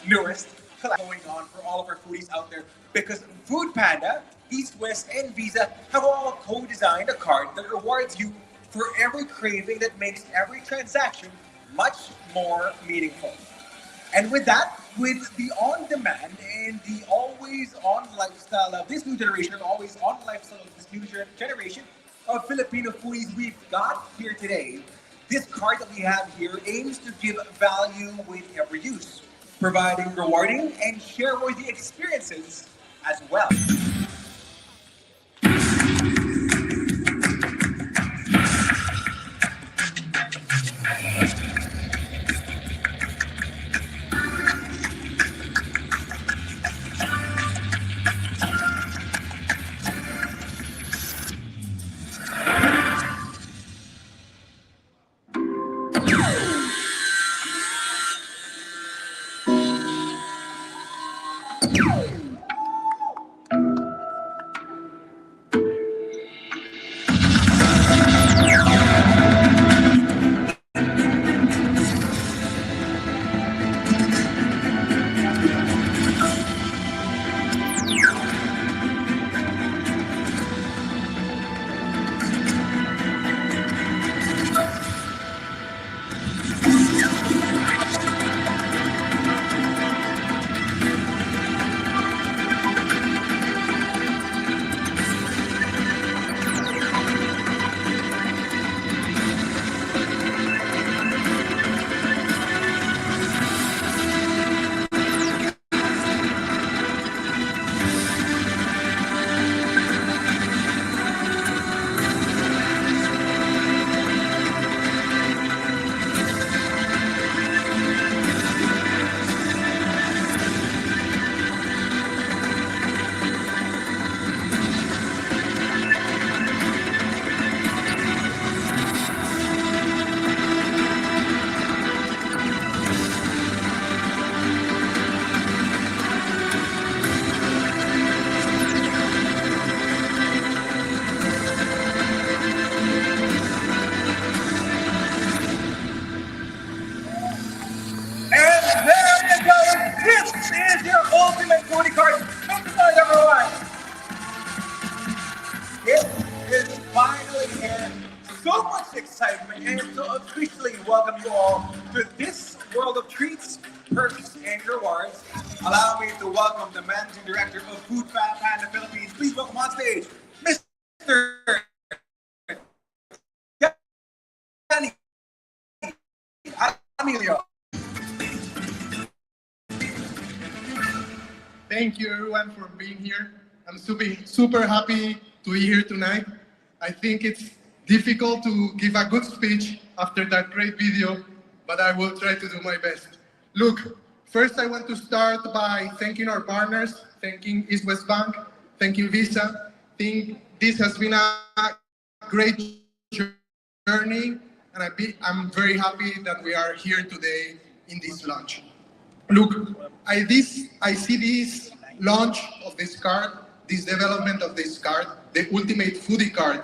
newest collab going on for all of our foodies out there because Foodpanda, EastWest, and Visa have all co-designed a card that rewards you for every craving that makes every transaction much more meaningful. And with that, with the on-demand and the always-on lifestyle of this new generation, or always-on lifestyle of this new generation of Filipino foodies we've got here today, this card that we have here aims to give value with every use, providing rewarding and share-worthy experiences as well. And there you go. This is your ultimate foodie card. Thank you, everyone. It is finally here. So much excitement, and to officially welcome you all to this world of treats, perks, and rewards. Allow me to welcome the managing director of Food Panda Philippines. Please welcome on stage, Mr. Yanni Emilio. Thank you everyone for being here. I'm super happy to be here tonight. I think it's difficult to give a good speech after that great video, but I will try to do my best. Look, first I want to start by thanking our partners, thanking EastWest Bank, thanking Visa. I think this has been a great journey, and I'm very happy that we are here today in this launch. Look, I see this launch of this card, this development of this card, the ultimate foodie card,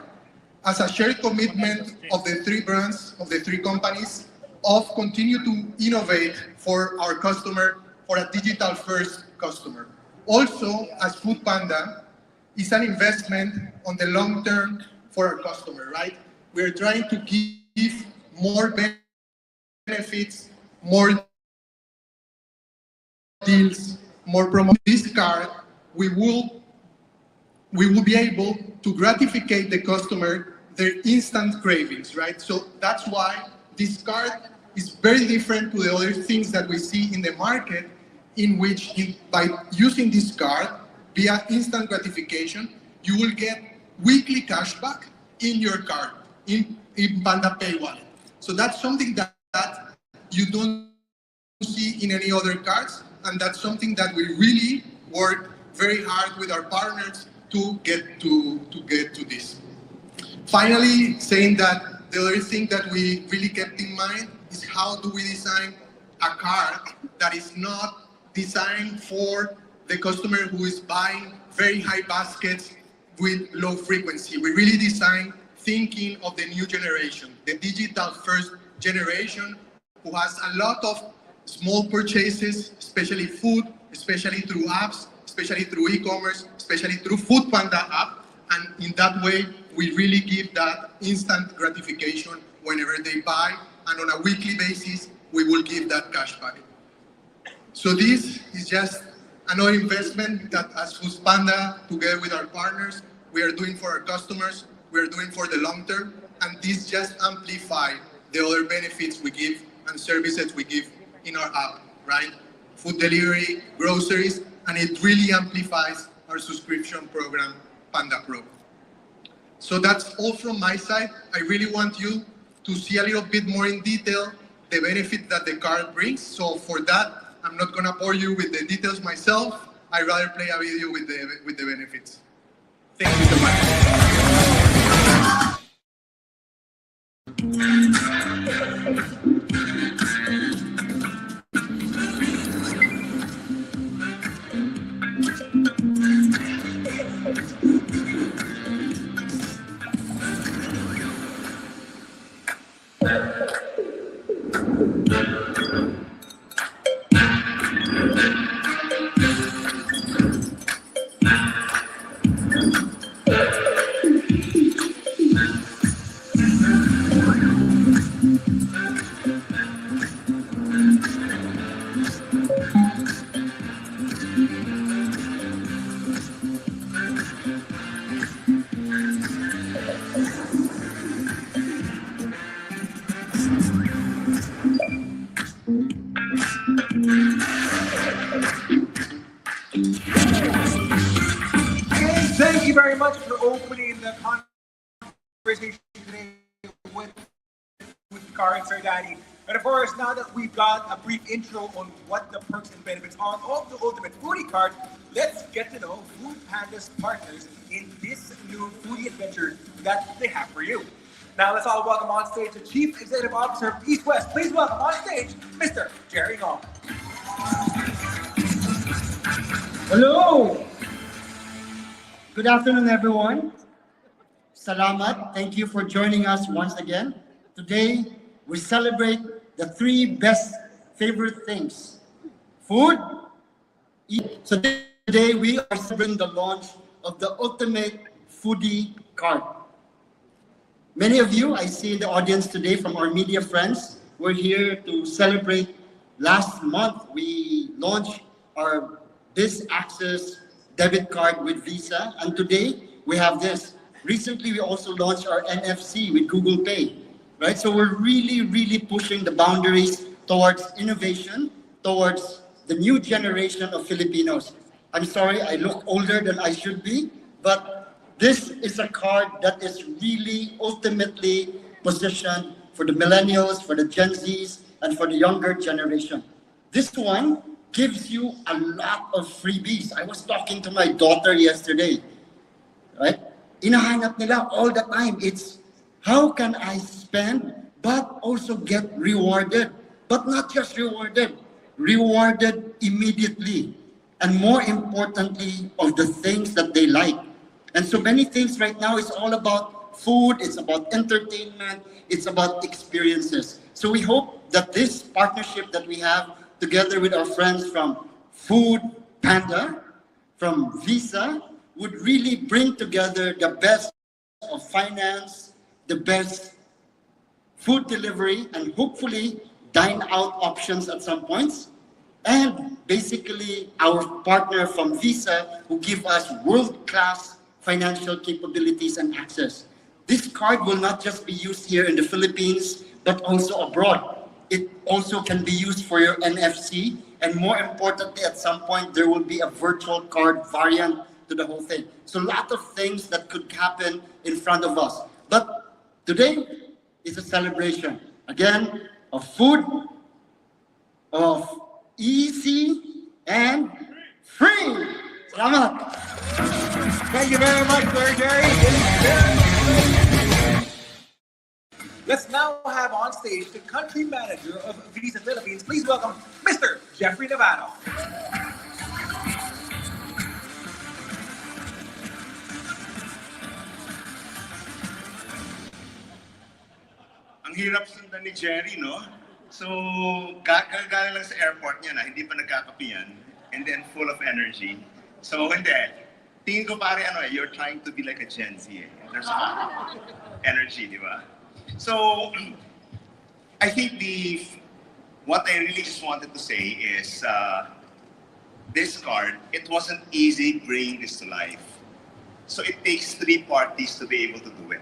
as a shared commitment of the three brands, of the three companies, of continue to innovate for our customer, for a digital-first customer. Also, as Foodpanda, it's an investment on the long term for our customer, right? We're trying to give more benefits, more deals, more promotion. This card, we will be able to gratify the customer their instant cravings, right? So that's why this card is very different to the other things that we see in the market, in which by using this card via instant gratification, you will get weekly cashback in your card, in Panda Pay wallet. So that's something that you don't see in any other cards, and that's something that we really work very hard with our partners to get to this. Finally, saying that the other thing that we really kept in mind is how do we design a card that is not designed for the customer who is buying very high baskets with low frequency. We really design thinking of the new generation, the digital first generation, who has a lot of small purchases, especially food, especially through apps, especially through e-commerce, especially through Foodpanda app. And in that way, we really give that instant gratification whenever they buy. And on a weekly basis, we will give that cash back. So this is just another investment that as Foodpanda, together with our partners, we are doing for our customers, we are doing for the long term, and this just amplifies the other benefits we give and services we give in our app, right? Food delivery, groceries, and it really amplifies our subscription program, Panda Pro. So that's all from my side. I really want you to see a little bit more in detail the benefit that the card brings. So for that, I'm not gonna bore you with the details myself. I'd rather play a video with the benefits. Thank you so Thank you very much for opening the conversation today with Car Sir Danny. And of course, now that we've got a brief intro on what the perks and benefits are of the Ultimate Foodie Card, let's get to know Foodpanda's partners in this new foodie adventure that they have for you. Now let's all welcome on stage the Chief Executive Officer of EastWest. Please welcome on stage Mr. Jerry Ngong. Hello! Good afternoon, everyone. Salamat. Thank you for joining us once again. Today, we celebrate the three best favorite things. Food, eat. So today, we are celebrating the launch of the Ultimate Foodie Card. Many of you, I see in the audience today from our media friends, we're here to celebrate. Last month, we launched our This Access debit card with Visa, and today we have this. Recently, we also launched our NFC with Google Pay, right? So we're really pushing the boundaries towards innovation, towards the new generation of Filipinos. I'm sorry, I look older than I should be, but this is a card that is really ultimately positioned for the millennials, for the Gen Zs, and for the younger generation. This one gives you a lot of freebies. I was talking to my daughter yesterday, right? Inahanap nila all the time. It's how can I spend but also get rewarded? But not just rewarded immediately. And more importantly, of the things that they like. And so many things right now is all about food, it's about entertainment, it's about experiences. So we hope that this partnership that we have together with our friends from Foodpanda, from Visa, would really bring together the best of finance, the best food delivery, and hopefully dine out options at some points. And basically our partner from Visa who give us world-class financial capabilities and access. This card will not just be used here in the Philippines, but also abroad. It also can be used for your NFC, and more importantly, at some point, there will be a virtual card variant to the whole thing. So a lot of things that could happen in front of us. But today is a celebration, again, of food, of easy and free. Salamat! Thank you very much, Sir Jerry. Let's now have on stage the country manager of Visa Philippines. Please welcome Mr. Jeffrey Navarro. Ang hirap sundan ni Jerry, no? So, galing lang sa airport niya na, hindi pa nagkakape yan, and then full of energy. So, hindi. Tingin ko pare, you're trying to be like a Gen Z. There's a energy, di ba? So, I think what I really just wanted to say is, this card, it wasn't easy bringing this to life. So it takes 3 parties to be able to do it.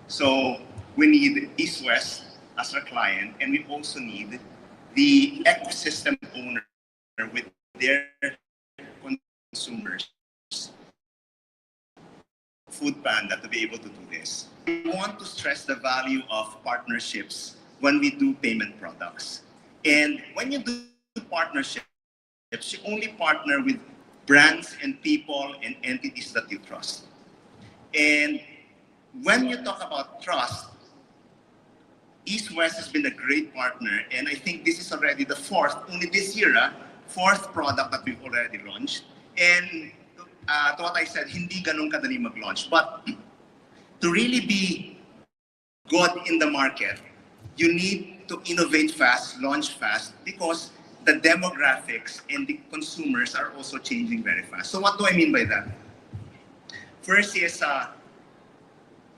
So we need EastWest as our client, and we also need the ecosystem owner with their consumers, Foodpanda, to be able to do this. We want to stress the value of partnerships when we do payment products. And when you do partnerships, you only partner with brands and people and entities that you trust. And when you talk about trust, EastWest has been a great partner, and I think this is already the only this year, 4th product that we've already launched. And to what I said, hindi ganun kadali mag-launch. But to really be good in the market, you need to innovate fast, launch fast, because the demographics and the consumers are also changing very fast. So what do I mean by that? First is,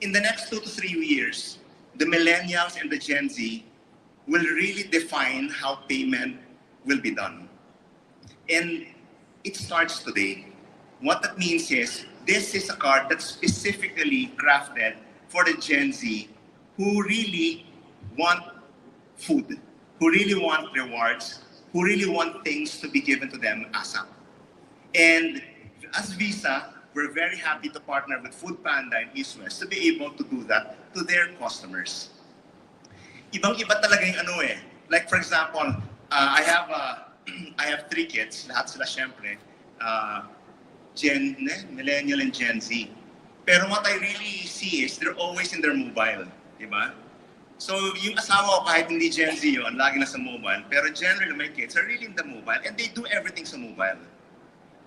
in the next 2 to 3 years, the millennials and the Gen Z will really define how payment will be done. And it starts today. What that means is, this is a card that's specifically crafted for the Gen Z who really want food, who really want rewards, who really want things to be given to them ASAP. And as Visa, we're very happy to partner with Foodpanda and EastWest to be able to do that to their customers. Ibang-iba talaga yung Like for example, I have 3 kids, lahat sila syempre, millennial and Gen Z. Pero what I really see is they're always in their mobile, di ba? So yung asawa ko kahit hindi Gen Z yun, lagi na sa mobile. Pero generally my kids are really in the mobile, and they do everything sa mobile.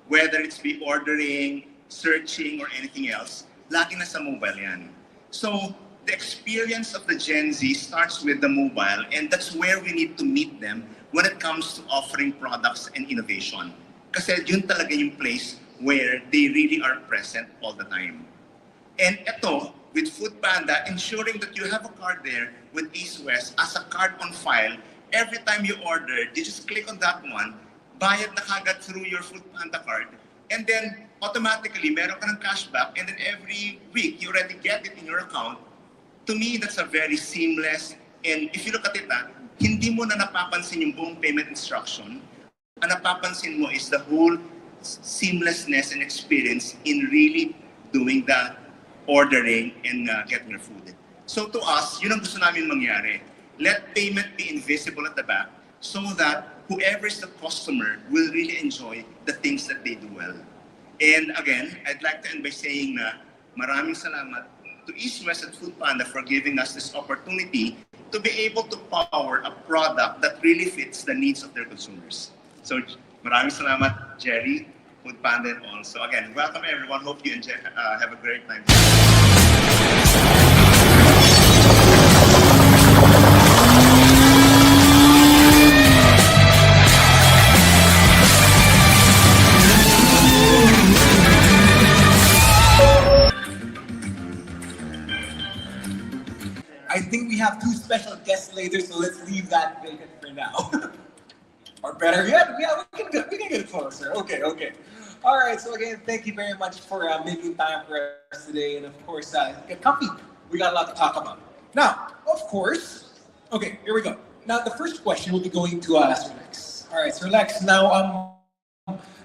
Whether it's be ordering, searching, or anything else, lagi na sa mobile yan. So the experience of the Gen Z starts with the mobile, and that's where we need to meet them when it comes to offering products and innovation. Kasi yun talaga yung place where they really are present all the time. And ito, with Foodpanda, ensuring that you have a card there with EastWest as a card on file. Every time you order, you just click on that one, bayad na kagad through your Foodpanda card, and then automatically meron ka ng cashback, and then every week you already get it in your account. To me, that's a very seamless, and if you look at it, hindi mo na napapansin yung buong payment instruction. Ang napapansin mo is the whole seamlessness and experience in really doing the ordering and getting your food. So to us, yun ang gusto namin mangyari. Let payment be invisible at the back so that whoever is the customer will really enjoy the things that they do well. And again, I'd like to end by saying na maraming salamat to EastWest and Foodpanda for giving us this opportunity to be able to power a product that really fits the needs of their consumers. So maraming salamat, Jerry, Foodpanda, and all. So again, welcome everyone. Hope you enjoy, have a great time. I think we have 2 special guests later, so let's leave that vacant for now. Or better yet, yeah, we can get closer. Okay. All right, so again, thank you very much for making time for us today. And of course, get comfy. We got a lot to talk about. Now, of course, okay, here we go. Now, the first question will be going to Sir Lex. All right, Sir Lex, now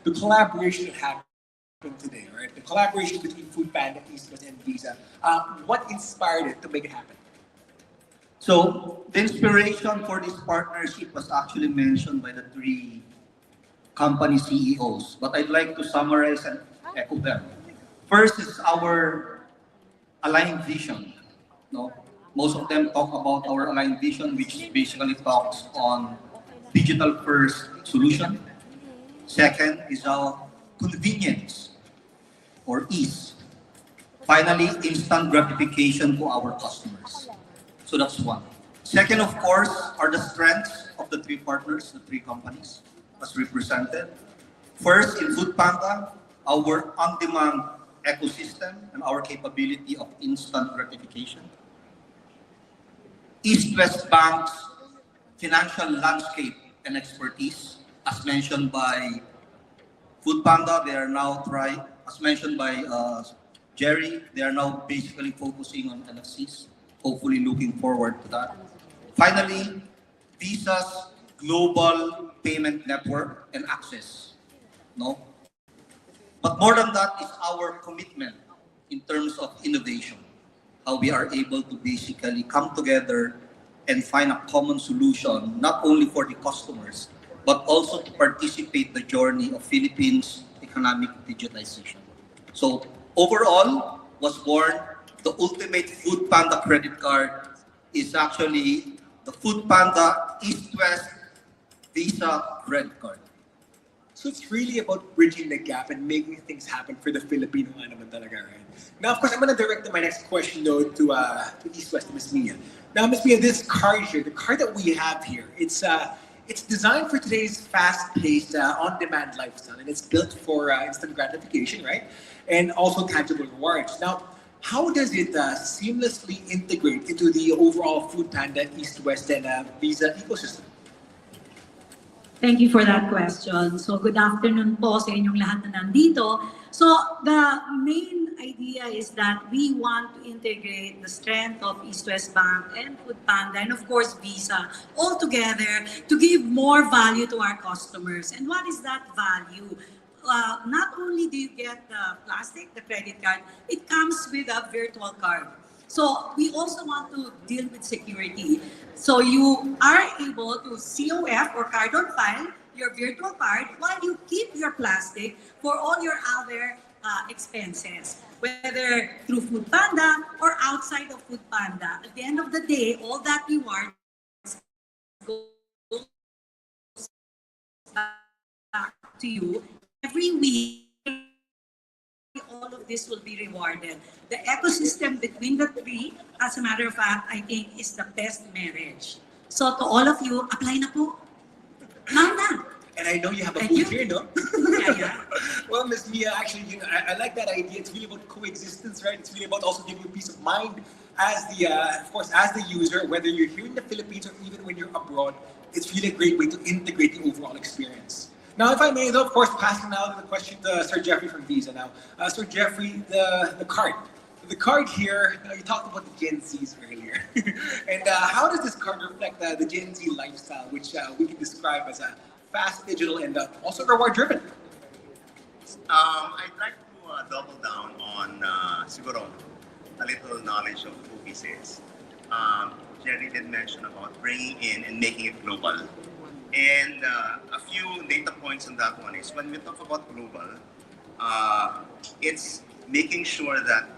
the collaboration that happened today, right? The collaboration between Foodpanda, EastWest, and Visa. What inspired it to make it happen? So the inspiration for this partnership was actually mentioned by the 3 company CEOs, but I'd like to summarize and echo them. First is our aligned vision. No? Most of them talk about our aligned vision, which basically talks on digital first solution. Second is our convenience or ease. Finally, instant gratification to our customers. So that's one. Second, of course, are the strengths of the three partners, the three companies, as represented. First, in Foodpanda, our on-demand ecosystem and our capability of instant gratification. EastWest Bank's financial landscape and expertise, as mentioned by Foodpanda, they are now as mentioned by Jerry, they are now basically focusing on NFCs, hopefully looking forward to that. Finally, Visa's global payment network and access. No? But more than that is our commitment in terms of innovation, how we are able to basically come together and find a common solution, not only for the customers, but also to participate the journey of Philippines' economic digitalization. So overall, was born the ultimate Foodpanda credit card is actually the Foodpanda EastWest Visa credit card. So it's really about bridging the gap and making things happen for the Filipino naman talaga, right? Now, of course, I'm going to direct my next question though to EastWest, to Ms. Mia. Now, Ms. Mia, this card here, the card that we have here, it's designed for today's fast-paced, on-demand lifestyle, and it's built for instant gratification, right? And also tangible rewards. Now, how does it seamlessly integrate into the overall Foodpanda, EastWest, and Visa ecosystem? Thank you for that question. So good afternoon po sa inyong lahat na nandito. So the main idea is that we want to integrate the strength of EastWest Bank and Foodpanda and of course Visa all together to give more value to our customers. And what is that value? Not only do you get the plastic, the credit card, it comes with a virtual card. So we also want to deal with security. So you are able to COF or card on file your virtual card while you keep your plastic for all your other expenses, whether through Foodpanda or outside of Foodpanda. At the end of the day, all that rewards goes back to you every week. All of this will be rewarded. The ecosystem between the three, as a matter of fact, I think is the best marriage. So to all of you, apply na po. Now na. And I know you have a Thank booth you. here, no? Yeah. Well, Ms. Mia, actually, I like that idea. It's really about coexistence, right? It's really about also giving you peace of mind as the, of course, as the user, whether you're here in the Philippines or even when you're abroad. It's really a great way to integrate the overall experience. Now, if I may, though, of course, passing now the question to Sir Jeffrey from Visa now. Sir Jeffrey, the card. The card here, you talked about the Gen Zs earlier. And how does this card reflect the Gen Z lifestyle, which we can describe as a fast, digital, and also reward-driven? I'd like to double down on siguro a little knowledge of who this is. Jerry did mention about bringing in and making it global. And a few data points on that one is when we talk about global, it's making sure that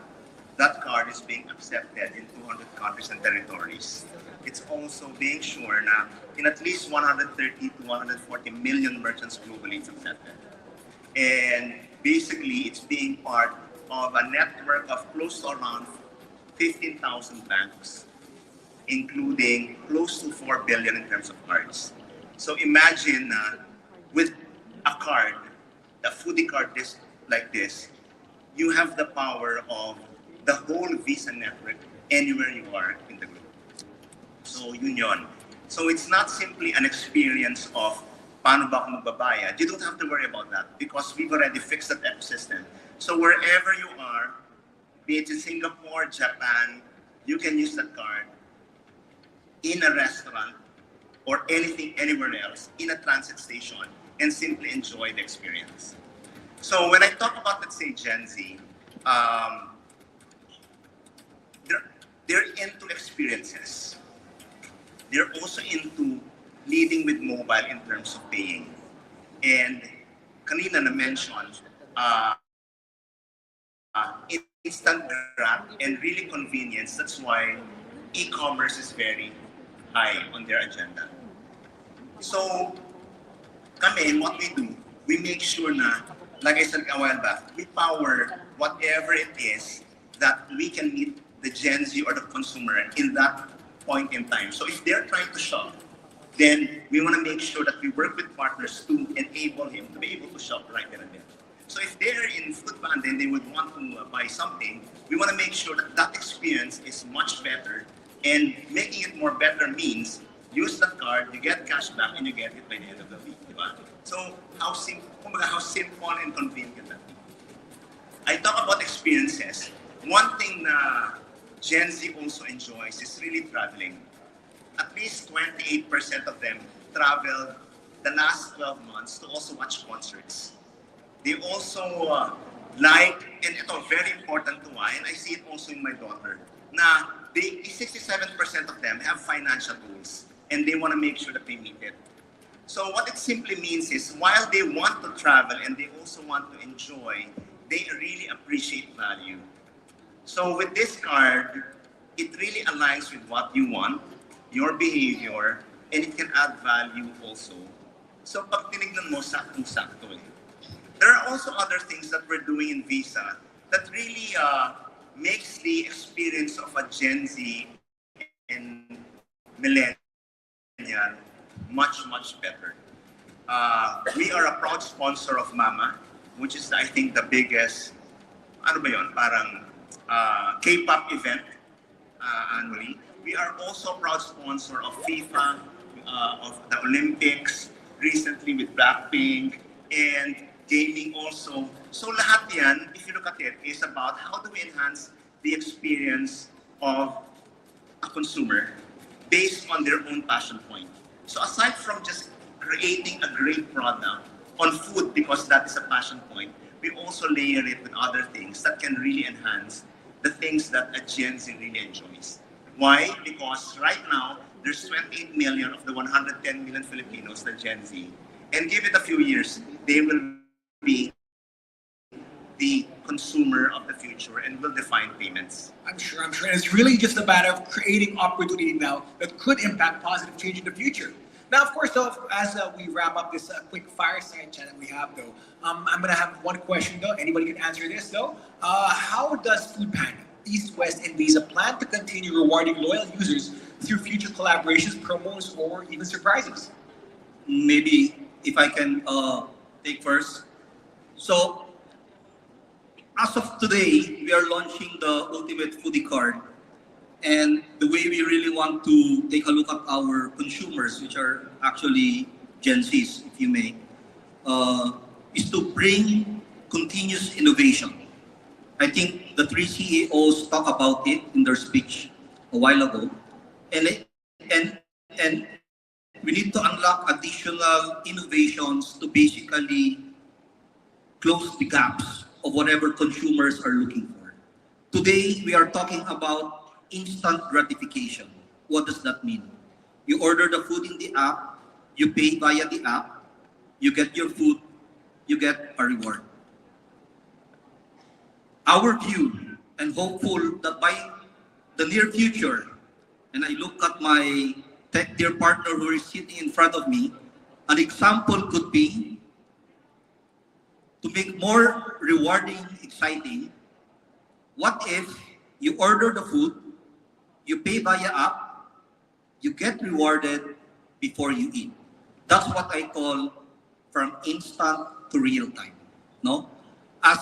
that card is being accepted in 200 countries and territories. It's also being sure that in at least 130 to 140 million merchants globally it's accepted. And basically, it's being part of a network of close to around 15,000 banks, including close to 4 billion in terms of cards. So imagine with a card, a foodie card like this, you have the power of the whole Visa network anywhere you are in the group. So yun yun. So it's not simply an experience of paano ba ako magbabayad. You don't have to worry about that because we've already fixed that ecosystem. So wherever you are, be it in Singapore, Japan, you can use that card in a restaurant or anything anywhere else, in a transit station, and simply enjoy the experience. So when I talk about, let's say, Gen Z, they're into experiences. They're also into leading with mobile in terms of paying. And kanina na-mention, instant grab and really convenience. That's why e-commerce is very high on their agenda. So, kami, what we do, we make sure na, like I said a while back, we power whatever it is that we can meet the Gen Z or the consumer in that point in time. So if they're trying to shop, then we want to make sure that we work with partners to enable him to be able to shop right then and there. So if they're in Foodpanda and they would want to buy something, we want to make sure that that experience is much better, and making it more better means use the card, you get cash back, and you get it by the end of the week. Diba? So how simple and convenient can that be? I talk about experiences. One thing Gen Z also enjoys is really traveling. At least 28% of them traveled the last 12 months to also watch concerts. They also like, and ito very important to and I see it also in my daughter, na 67% of them have financial goals and they want to make sure that they meet it. So what it simply means is while they want to travel and they also want to enjoy, they really appreciate value. So with this card, it really aligns with what you want, your behavior, and it can add value also. So pag tinignan mo, saktong-sakto eh. There are also other things that we're doing in Visa that really makes the experience of a Gen Z and millennial much, much better. We are a proud sponsor of Mama, which is, I think, the biggest, ano ba yun, parang K-pop event annually. We are also a proud sponsor of FIFA, of the Olympics, recently with Blackpink, and gaming also. So lahat yan, if you look at it, is about how do we enhance the experience of a consumer based on their own passion point. So aside from just creating a great product on food because that is a passion point, we also layer it with other things that can really enhance the things that a Gen Z really enjoys. Why? Because right now, there's 28 million of the 110 million Filipinos, the Gen Z. And give it a few years, they will be the consumer of the future and will define payments. I'm sure. And it's really just a matter of creating opportunity now that could impact positive change in the future. Now, of course, though, as we wrap up this quick fireside chat that we have, though, I'm going to have one question, though. Anybody can answer this, though. How does Foodpanda, EastWest, and Visa plan to continue rewarding loyal users through future collaborations, promos, or even surprises? Maybe if I can take first. So, as of today, we are launching the Ultimate Foodie Card. And the way we really want to take a look at our consumers, which are actually Gen Zs, if you may, is to bring continuous innovation. I think the three CEOs talked about it in their speech a while ago. And we need to unlock additional innovations to basically close the gaps of whatever consumers are looking for. Today, we are talking about instant gratification. What does that mean? You order the food in the app, you pay via the app, you get your food, you get a reward. Our view, and hopeful that by the near future, and I look at my tech dear partner who is sitting in front of me, an example could be to make more rewarding, exciting. What if you order the food, you pay via app, you get rewarded before you eat? That's what I call from instant to real time. No? As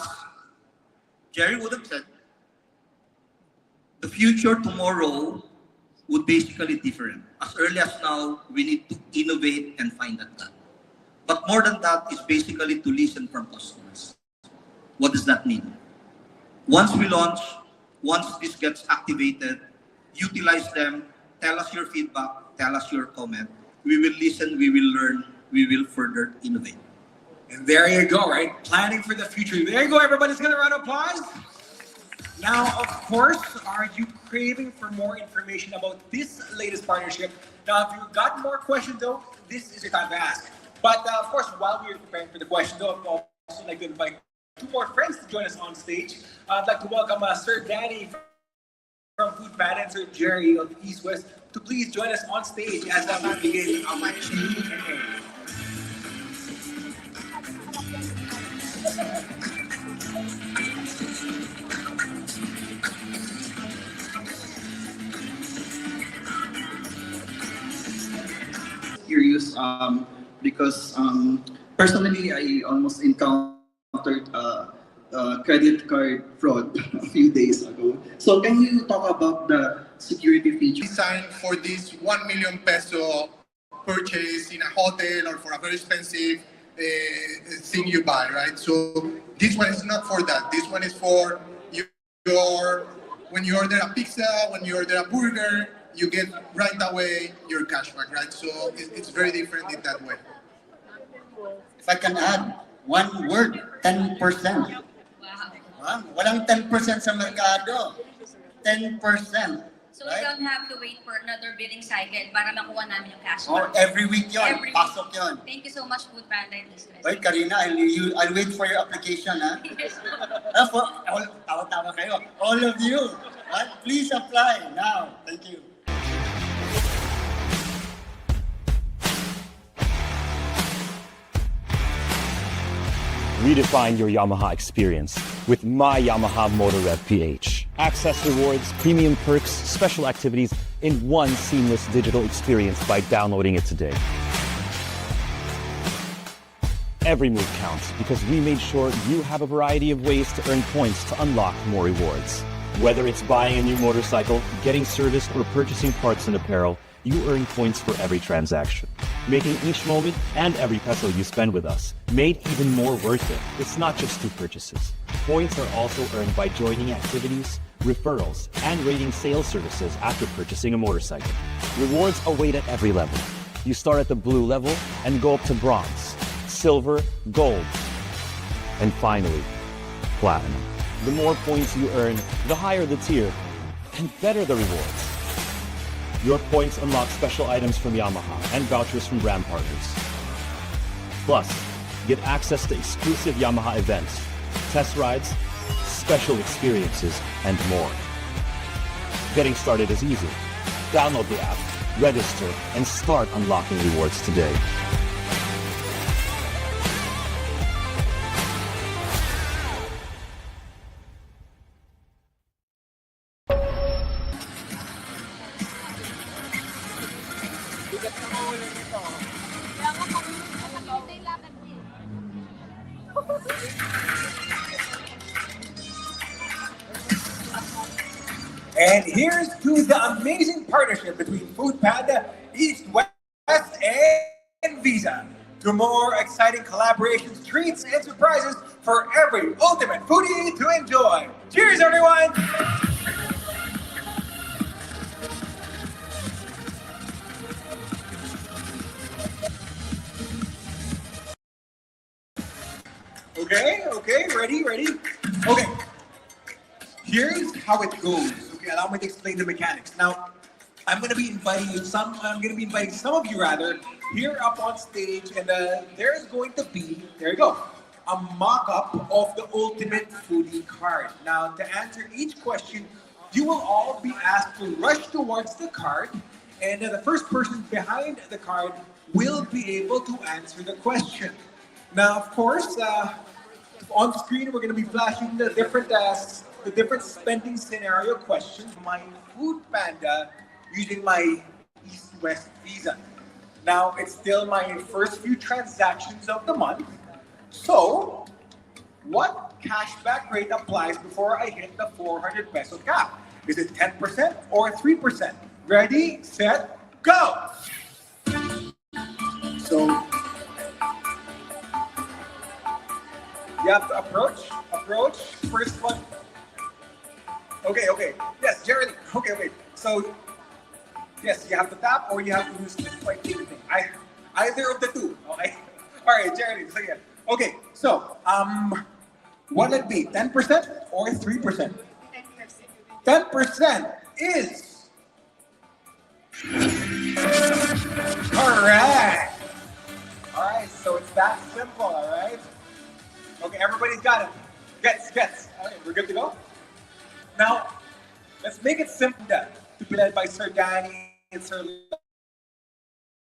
Jerry would have said, the future tomorrow would basically different. As early as now, we need to innovate and find that. But more than that is basically to listen from customers. What does that mean? Once we launch, once this gets activated, utilize them, tell us your feedback, tell us your comment. We will listen, we will learn, we will further innovate. And there you go, right? Planning for the future. There you go, everybody's gonna round of applause. Now, of course, are you craving for more information about this latest partnership? Now, if you've got more questions, though, this is your time to ask. But of course, while we're preparing for the question, though, I'd also like to invite two more friends to join us on stage. I'd like to welcome Sir Danny from Foodpanda and Sir Jerry of EastWest to please join us on stage as we begin our Q&A. curious because personally, I almost encountered credit card fraud a few days ago. So can you talk about the security features? Designed for this 1 million peso purchase in a hotel or for a very expensive thing you buy, right? So this one is not for that. This one is for your when you order a pizza, when you order a burger, you get right away your cashback, right? So it's very different in that way. If I can add one word, 10%. Wow. Walang 10% sa merkado. 10%. So we don't have to wait for another billing cycle para makuha namin yung cash Or back. every week yon, Every week. pasok yon. Thank you so much, Foodpanda and EastWest. Wait, Karina, I'll wait for your application, ha? Tawa-tawa kayo. All of you, please apply now. Thank you. Redefine your Yamaha experience with My Yamaha MotoRev PH. Access rewards, premium perks, special activities in one seamless digital experience by downloading it today. Every move counts because we made sure you have a variety of ways to earn points to unlock more rewards. Whether it's buying a new motorcycle, getting serviced, or purchasing parts and apparel, you earn points for every transaction, making each moment and every peso you spend with us made even more worth it. It's not just two purchases. Points are also earned by joining activities, referrals, and rating sales services after purchasing a motorcycle. Rewards await at every level. You start at the blue level and go up to bronze, silver, gold, and finally, platinum. The more points you earn, the higher the tier, and better the rewards. Your points unlock special items from Yamaha and vouchers from brand partners. Plus, get access to exclusive Yamaha events, test rides, special experiences, and more. Getting started is easy. Download the app, register, and start unlocking rewards today. And here's to the amazing partnership between Foodpanda, EastWest, and Visa. To more exciting collaborations, treats, and surprises for every ultimate foodie to enjoy. Cheers, everyone! Okay, ready? Okay, here's how it goes. Okay, allow me to explain the mechanics. Now, I'm gonna be inviting some of you rather, here up on stage, and there's going to be, there you go, a mock-up of the ultimate foodie card. Now, to answer each question, you will all be asked to rush towards the card, and the first person behind the card will be able to answer the question. Now, of course, on screen, we're going to be flashing the different spending scenario questions. My Foodpanda using my EastWest Visa. Now, it's still my first few transactions of the month. So, what cashback rate applies before I hit the 400 peso cap? Is it 10% or 3%? Ready, set, go! So, you have to approach, first one. Okay. Yes, Jeremy. Okay. So, yes, you have to tap or you have to use this white thing. Either of the two. Okay. All right, Jeremy. So yeah. Okay. So, what would it be? 10% or 3%? 10%. 10% is correct. All right. So it's that simple. All right. Okay. Everybody's got it. Gets. All right. We're good to go. Now, let's make it simple to be led by Sir Danny and Sir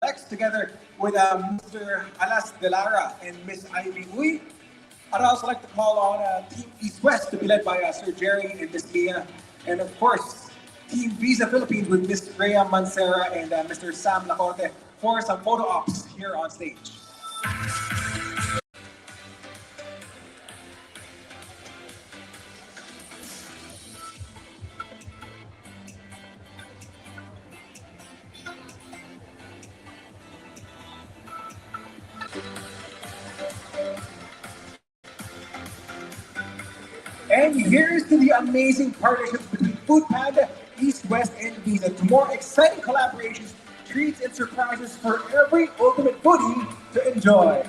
Lex together with Mr. Alas De Lara and Miss Ivy Uy. I'd also like to call on Team East West to be led by Sir Jerry and Miss Mia. And of course, Team Visa Philippines with Ms. Rhea Mancera and Mr. Sam Lacorte for some photo ops here on stage. And here's to the amazing partnerships between Foodpanda, EastWest, and Visa. To more exciting collaborations, treats, and surprises for every ultimate foodie to enjoy.